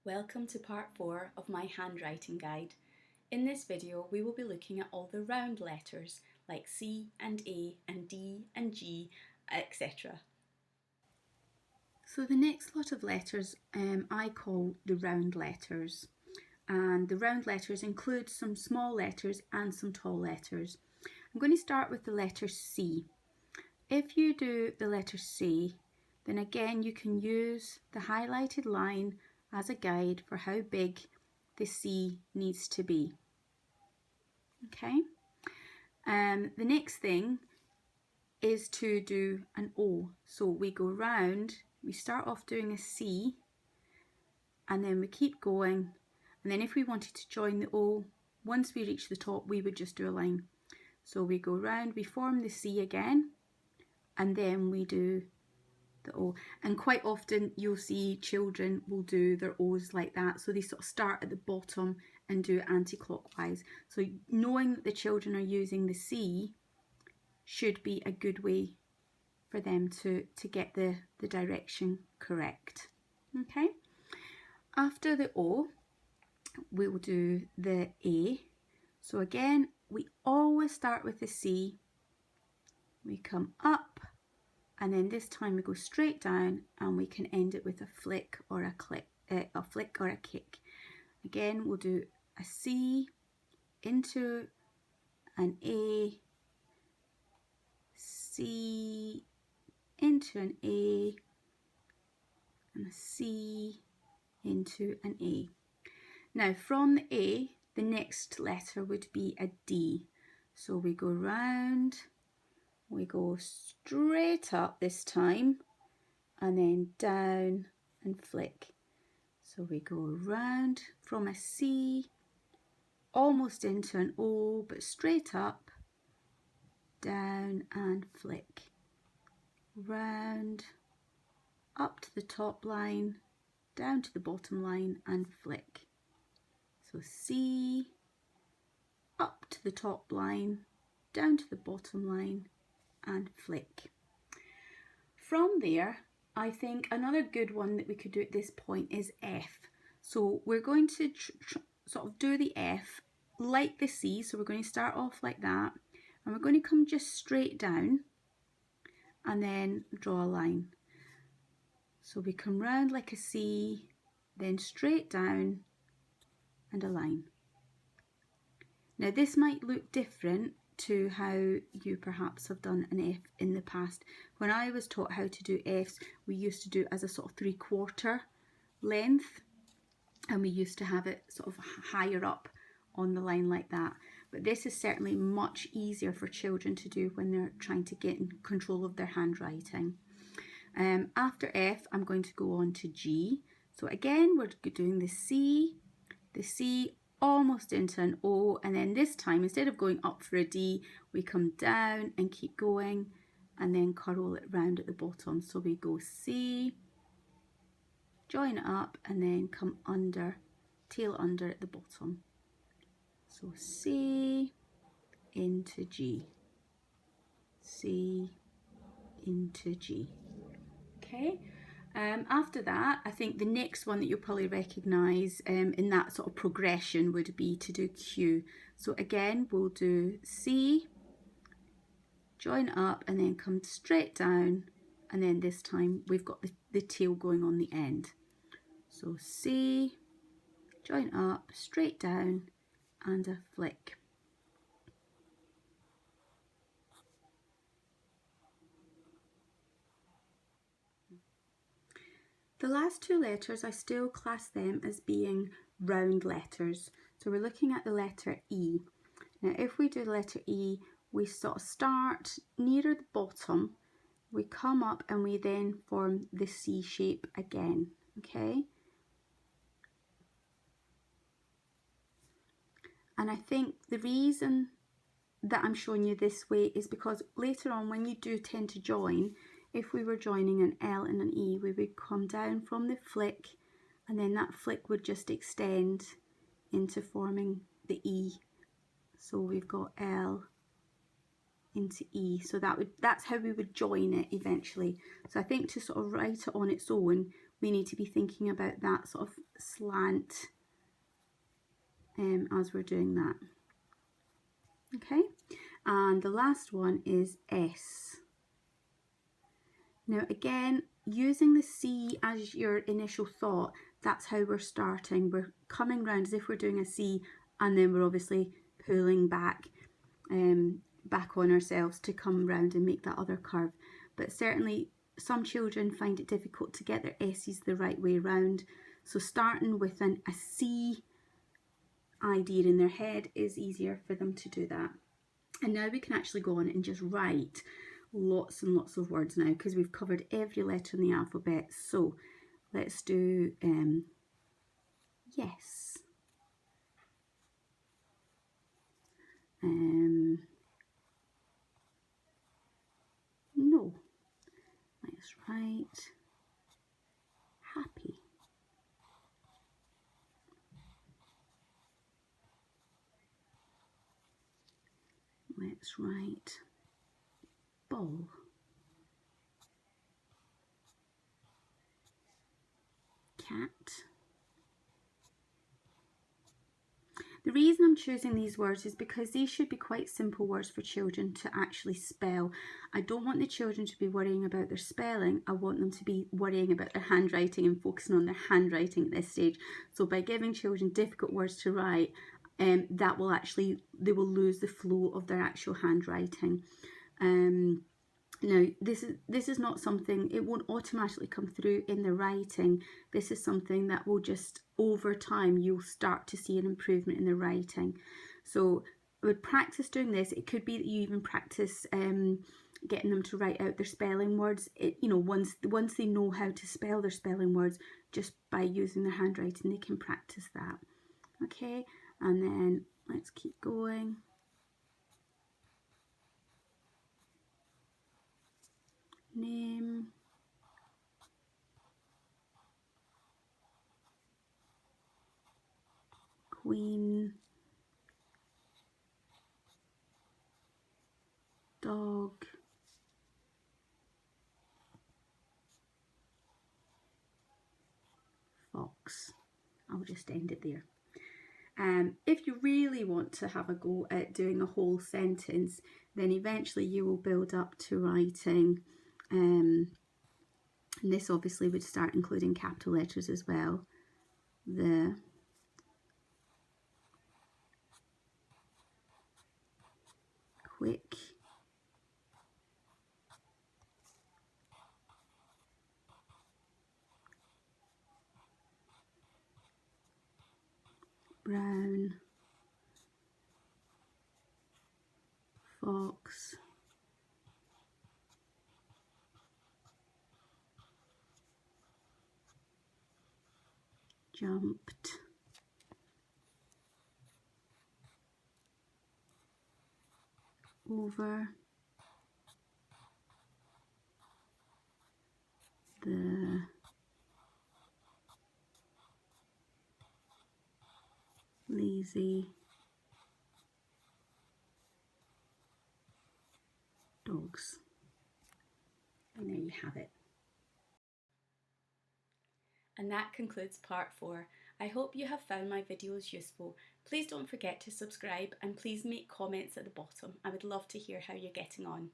Welcome to part 4 of my handwriting guide. In this video we will be looking at all the round letters like C and A and D and G, etc. So the next lot of letters I call the round letters, and the round letters include some small letters and some tall letters. I'm going to start with the letter C. If you do the letter C, then again you can use the highlighted line as a guide for how big the C needs to be. Okay, the next thing is to do an O. So we go round, we start off doing a C, and then we keep going, and then if we wanted to join the O, once we reach the top we would just do a line. So we go round, we form the C again, and then we do the O. And quite often you'll see children will do their O's like that, so they sort of start at the bottom and do anti-clockwise. So knowing that the children are using the C should be a good way for them to get the direction correct. Okay, after the O we will do the A. So again we always start with the C, we come up, and then this time we go straight down and we can end it with a flick or a click, a flick or a kick. Again we'll do a C into an A, C into an A, and a C into an A. Now from the A, the next letter would be a D. So we go round, we go straight up this time, and then down and flick. So we go round from a C, almost into an O, but straight up, down and flick. Round, up to the top line, down to the bottom line and flick. So C, up to the top line, down to the bottom line and flick. From there, I think another good one that we could do at this point is F. So we're going to sort of do the F like the C. So we're going to start off like that, and we're going to come just straight down and then draw a line. So we come round like a C, then straight down and a line. Now this might look different to how you perhaps have done an F in the past. When I was taught how to do Fs, we used to do it as a sort of 3/4 length, and we used to have it sort of higher up on the line like that. But this is certainly much easier for children to do when they're trying to get in control of their handwriting. After F, I'm going to go on to G. So again, we're doing the C almost into an O, and then this time instead of going up for a D, we come down and keep going and then curl it round at the bottom. So we go C, join it up, and then come under, tail under at the bottom. So C into G, C into G. Okay. After that, I think the next one that you'll probably recognise in that sort of progression would be to do Q. So again, we'll do C, join up, and then come straight down, and then this time we've got the tail going on the end. So C, join up, straight down, and a flick. The last two letters, I still class them as being round letters. So we're looking at the letter E. Now if we do the letter E, we sort of start nearer the bottom, we come up and we then form the C shape again, okay? And I think the reason that I'm showing you this way is because later on when you do tend to join, if we were joining an L and an E, we would come down from the flick, and then that flick would just extend into forming the E. So we've got L into E. So that's how we would join it eventually. So I think to sort of write it on its own, we need to be thinking about that sort of slant as we're doing that. Okay, and the last one is S. Now again, using the C as your initial thought, that's how we're starting. We're coming round as if we're doing a C, and then we're obviously pulling back back on ourselves to come round and make that other curve. But certainly some children find it difficult to get their S's the right way round. So starting with a C idea in their head is easier for them to do that. And now we can actually go on and just write lots and lots of words now, because we've covered every letter in the alphabet. So let's do yes. No. Let's write happy. Let's write ball. Cat. The reason I'm choosing these words is because these should be quite simple words for children to actually spell. I don't want the children to be worrying about their spelling. I want them to be worrying about their handwriting and focusing on their handwriting at this stage. So by giving children difficult words to write, that will actually, they will lose the flow of their actual handwriting. Now, this is not something, it won't automatically come through in the writing. This is something that will just, over time, you'll start to see an improvement in the writing. So with practice doing this, it could be that you even practice getting them to write out their spelling words. Once they know how to spell their spelling words, just by using their handwriting, they can practice that. Okay, and then let's keep going. Name, queen, dog, fox. I'll just end it there. If you really want to have a go at doing a whole sentence, then eventually you will build up to writing, and this obviously would start including capital letters as well. The quick, brown, fox, jumped, over, the lazy dogs. And there you have it. And that concludes part 4. I hope you have found my videos useful. Please don't forget to subscribe and please make comments at the bottom. I would love to hear how you're getting on.